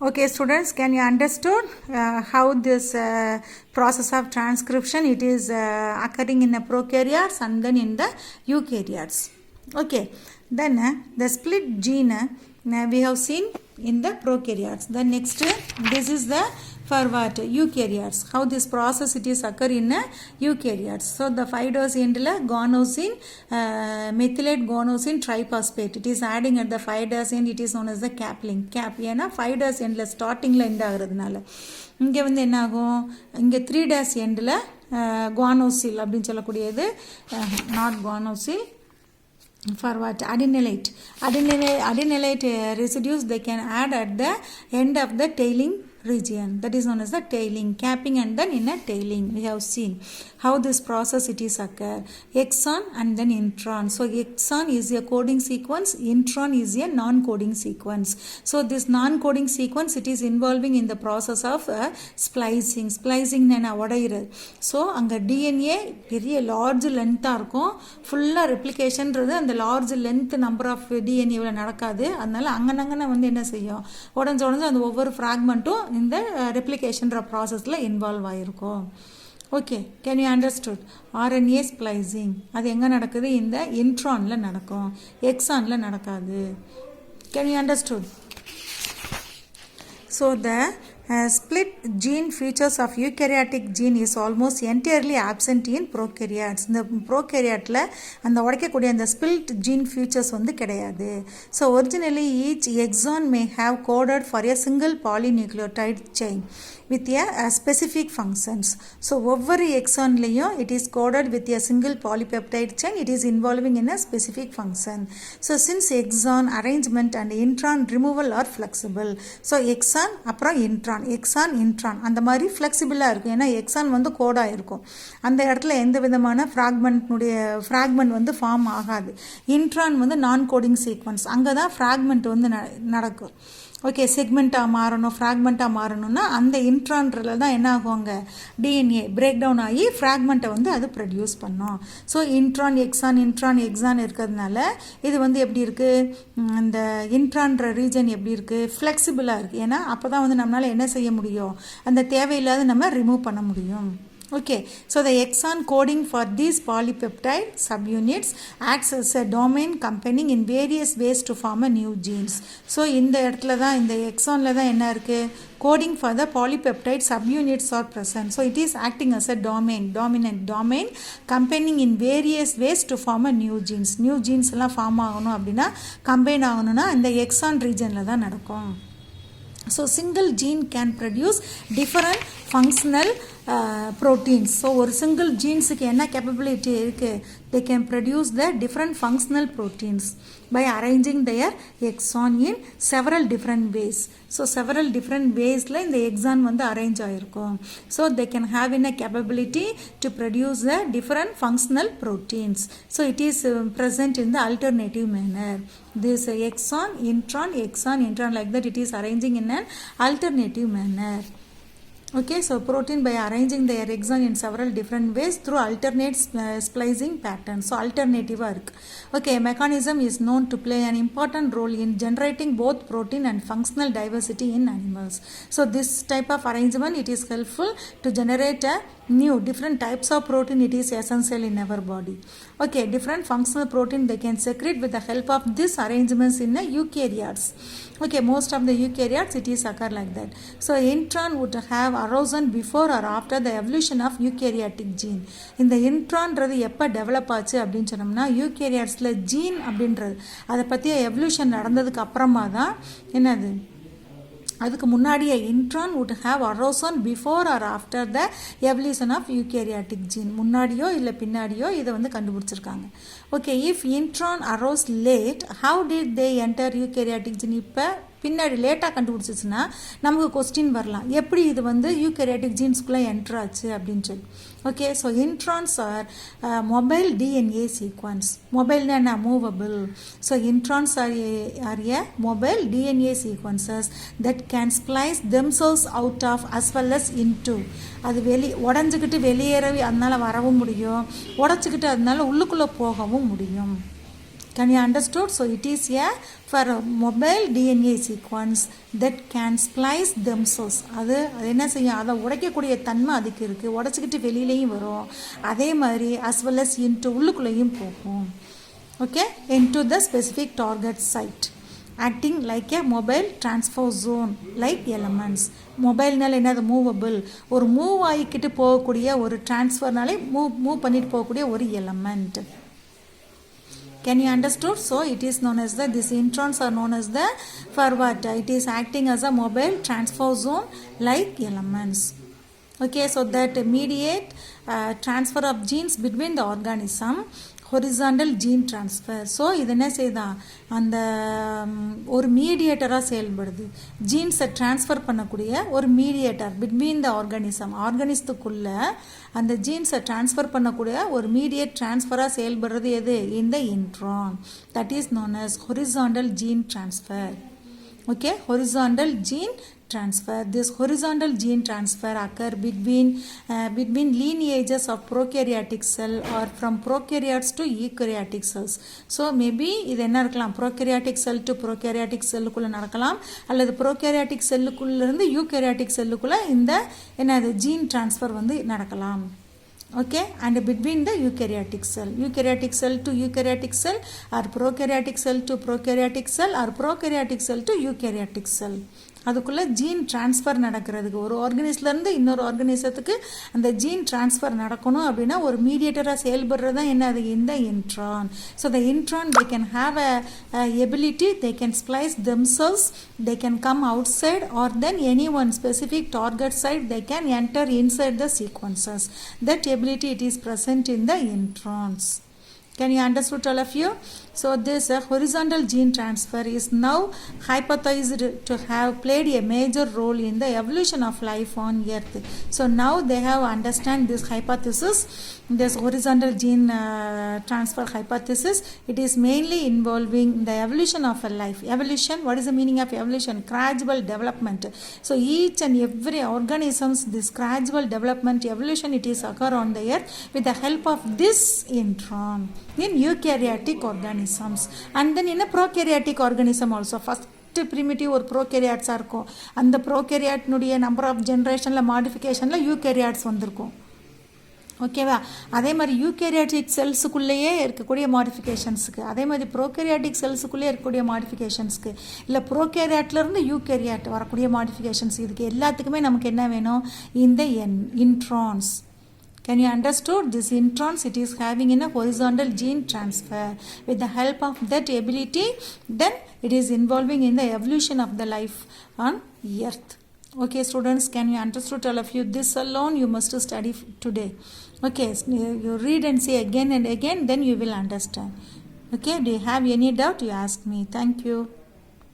Okay, students, can you understood how this process of transcription it is occurring in the prokaryotes and then in the eukaryotes. Okay, then the split gene we have seen in the prokaryotes. Then next, this is the for what? Eukaryotes. How this process it is occur in eukaryotes. So the 5' end guanosine, methylate guanosine triphosphate. It is adding at the 5' end. It is known as the cap link. Cap ஏன்னா 5' endல startingல end ஆகிறதுனால இங்கே வந்து என்ன ஆகும் இங்கே 3' endல guanosyl அப்படின்னு சொல்லக்கூடியது not guanosyl for what? Adenylate residues they can add at the end of the tailing region, that is known as the tailing, capping and then in a tailing. We have seen how this process it is occur. Exon and then intron. So exon is a coding sequence, intron is a non-coding sequence. So this non-coding sequence it is involving in the process of splicing na odairu. So anga DNA very large length இருக்கும் ஃபுல்லா ரெப்ளிகேஷன்ன்றது அந்த large length number of டிஎன்ஏவில் நடக்காது. அதனால அங்கனங்கன வந்து என்ன செய்யும் உடஞ்சு அந்த ஒவ்வொரு ஃப்ராக்மெண்ட்டும் இந்த ரெப்ளிகேஷன்ற ப்ராசஸில் இன்வால்வ் ஆகிருக்கும். Okay, can you understood? RNA splicing அது எங்கே நடக்குது? இந்த இன்ட்ரானில் நடக்கும், எக்ஸானில் நடக்காது. Can you understood? So the split gene features of eukaryotic gene is almost entirely absent in prokaryotes. இந்த ப்ரோகேரியாட்டில் அந்த உடைக்கக்கூடிய அந்த split gene features வந்து கிடையாது. So originally each exon may have coded for a single polynucleotide chain with a specific functions. So ஒவ்வொரு எக்ஸான்லேயும் it is coded with a single polypeptide chain. It is involving in a specific function. So since exon arrangement and intron removal are flexible. So exon அப்புறம் intron exon இன்ட்ரான் அந்த மாதிரி ஃப்ளெக்சிபிளாக இருக்கும். ஏன்னா exon வந்து கோடாக இருக்கும், அந்த இடத்துல எந்த விதமான ஃப்ராக்மெண்ட் வந்து ஃபார்ம் ஆகாது. இன்ட்ரான் வந்து நான் கோடிங் சீக்வன்ஸ், அங்கே தான் ஃப்ராக்மெண்ட் வந்து நடக்கும். ஓகே, செக்மெண்ட்டாக மாறணும், ஃப்ராக்மெண்ட்டாக மாறணும்னா அந்த இன்ட்ரான்றில் தான் என்ன ஆகுவாங்க டிஎன்ஏ பிரேக் டவுன் ஆகி ஃப்ராக்மெண்ட்டை வந்து அது ப்ரொடியூஸ் பண்ணும். ஸோ இன்ட்ரான் எக்ஸான் இருக்கிறதுனால இது வந்து எப்படி இருக்குது, இந்த இன்ட்ரான்ற ரீஜன் எப்படி இருக்குது, ஃப்ளெக்சிபிளாக இருக்குது. ஏன்னா அப்போ தான் வந்து நம்மளால் என்ன செய்ய முடியும், அந்த தேவையில்லாத நம்ம ரிமூவ் பண்ண முடியும். Okay, so the exon coding for these polypeptide subunits acts as a domain combining in various ways to form a new genes. So இந்த இடத்துல தான் இந்த எக்ஸானில் தான் என்ன இருக்குது, coding for the polypeptide subunits are present. So it is acting as a dominant domain combining in various ways to form a new genes. New genes எல்லாம் form ஆகணும் அப்படின்னா கம்பைன் ஆகணும்னா இந்த எக்ஸான் ரீஜனில் தான் நடக்கும். So single gene can produce different functional proteins. So ஒரு single genesக்கு என்ன capability இருக்கு, they can produce the different functional proteins by arranging their exon in several different ways. So several different waysல இந்த exon வந்து arrange ஆயிருக்கும். So they can have in a capability to produce the different functional proteins. So it is present in the alternative manner. This exon intron like that it is arranging in an alternative manner. Okay, so protein by arranging their exon in several different ways through alternate splicing patterns. So alternative work. Okay, mechanism is known to play an important role in generating both protein and functional diversity in animals. So this type of arrangement it is helpful to generate a new different types of protein. It is essential in our body. Okay, different functional protein they can secrete with the help of these arrangements in the eukaryotes. Okay, most of the eukaryotes it is occur like that. So intron would have arisen before or after the evolution of eukaryotic gene. இந்த இன்ட்ரான்றது எப்போ develop ஆச்சு அப்படின்னு சொன்னோம்னா யூகேரியாட்ஸில் gene அப்படின்றது அதை பற்றிய evolution நடந்ததுக்கு அப்புறமா தான் என்னது, அதுக்கு முன்னாடியே intron would have arisen before or after the evolution of eukaryotic gene. முன்னாடியோ இல்லை பின்னாடியோ இதை வந்து கண்டுபிடிச்சிருக்காங்க. Okay, if intron arose late, how did they enter eukaryotic gene? இப்போ பின்னாடி லேட்டாக கண்டுபிடிச்சிச்சுன்னா நமக்கு கொஸ்டின் வரலாம், எப்படி இது வந்து யூகேரியாட்டிக் ஜீன்ஸ்குள்ளே என்ட்ரு ஆச்சு அப்படின்னு சொல்லி. Okay, so introns are mobile DNA sequence. மொபைல்னா என்ன, movable. So introns are a mobile DNA sequences that can splice themselves out of as well as into. அது உடஞ்சிக்கிட்டு வெளியேறவே அதனால் வரவும் முடியும், உடச்சிக்கிட்டு அதனால உள்ளுக்குள்ளே போகவும் முடியும். Can you understood? So it is a for a mobile DNA sequence that can splice themselves. அது என்ன செய்யும், அதை உடைக்கக்கூடிய தன்மை அதுக்கு இருக்குது. உடச்சிக்கிட்டு வெளியிலையும் வரும், அதே மாதிரி as well as into உள்ளுக்குள்ளேயும் போகும். Okay, into the specific target site, acting like a mobile transfer zone like elements. மொபைல்னால என்னது, மூவபிள், ஒரு மூவ் ஆகிக்கிட்டு போகக்கூடிய ஒரு டிரான்ஸ்ஃபர்னாலே மூவ் பண்ணிட்டு போகக்கூடிய ஒரு element. Can you understood? So it is known as the, these introns are known as the, for what, it is acting as a mobile transfer zone like elements. Okay, so that mediate transfer of genes between the organism, horizontal gene transfer. So இது என்ன செய்தான், அந்த ஒரு மீடியேட்டராக செயல்படுது. ஜீன்ஸை transfer பண்ணக்கூடிய ஒரு mediator between the ஆர்கானிசத்துக்குள்ளே அந்த ஜீன்ஸை transfer பண்ணக்கூடிய ஒரு மீடியேட் ட்ரான்ஸ்ஃபராக செயல்படுறது எது, இந்த intron. That is known as horizontal gene transfer. Okay, horizontal gene transfer. This horizontal gene transfer occur between lineages of prokaryotic cell or from prokaryotes to eukaryotic cells. So maybe இது என்ன இருக்கலாம், prokaryotic cell to prokaryotic செல்லுக்குள்ள நடக்கலாம், அல்லது prokaryotic செல்லுக்குள்ள இருந்து eukaryotic செல்லுக்குள்ள இந்த என்னது gene transfer வந்து நடக்கலாம். Okay, and between the eukaryotic cell to eukaryotic cell, or prokaryotic cell to prokaryotic cell, or prokaryotic cell to eukaryotic cell. அதுக்குள்ளே ஜீன் ட்ரான்ஸ்ஃபர் நடக்கிறதுக்கு, ஒரு ஆர்கனிஸ்லேருந்து இன்னொரு ஆர்கனிசத்துக்கு அந்த ஜீன் ட்ரான்ஸ்ஃபர் நடக்கணும் அப்படின்னா ஒரு மீடியேட்டராக செயல்படுறது தான் என்ன, அது இந்த இன்ட்ரான். So the இன்ட்ரான் they can have a ability, they can splice themselves, they can come outside, or then any one specific target site they can enter inside the sequences. That ability it is present in the introns. Can you understood all of you? So this horizontal gene transfer is now hypothesized to have played a major role in the evolution of life on Earth. So now they have understand this hypothesis, this horizontal gene transfer hypothesis. It is mainly involving the evolution of a life. Evolution, what is the meaning of evolution? Gradual development. So each and every organisms, this gradual development, evolution, it is occur on the Earth with the help of this intron in eukaryotic organisms. And then in a prokaryotic organism also, first primitive ஒரு ப்ரோகேரியாட்ஸாக இருக்கும், அந்த ப்ரோகேரியாட்னுடைய number of ஜென்ரேஷனில் மாடிஃபிகேஷனில் eukaryotes வந்திருக்கும். ஓகேவா, அதே மாதிரி eukaryotic செல்ஸுக்குள்ளேயே இருக்கக்கூடிய மாடிஃபிகேஷன்ஸுக்கு, அதே மாதிரி ப்ரோகேரியாட்டிக் செல்ஸுக்குள்ளே இருக்கக்கூடிய மாடிஃபிகேஷன்ஸ்க்கு, இல்லை ப்ரோகேரியாட்லேருந்து யூகேரியாட் வரக்கூடிய மாடிஃபிகேஷன்ஸ், இதுக்கு எல்லாத்துக்குமே நமக்கு என்ன வேணும், இந்த introns. Can you understood? This introns, it is having in a horizontal gene transfer. With the help of that ability, then it is involving in the evolution of the life on Earth. Okay, students, can you understood all of you? This alone you must study today. Okay, you read and see again and again, then you will understand. Okay, do you have any doubt? You ask me. Thank you.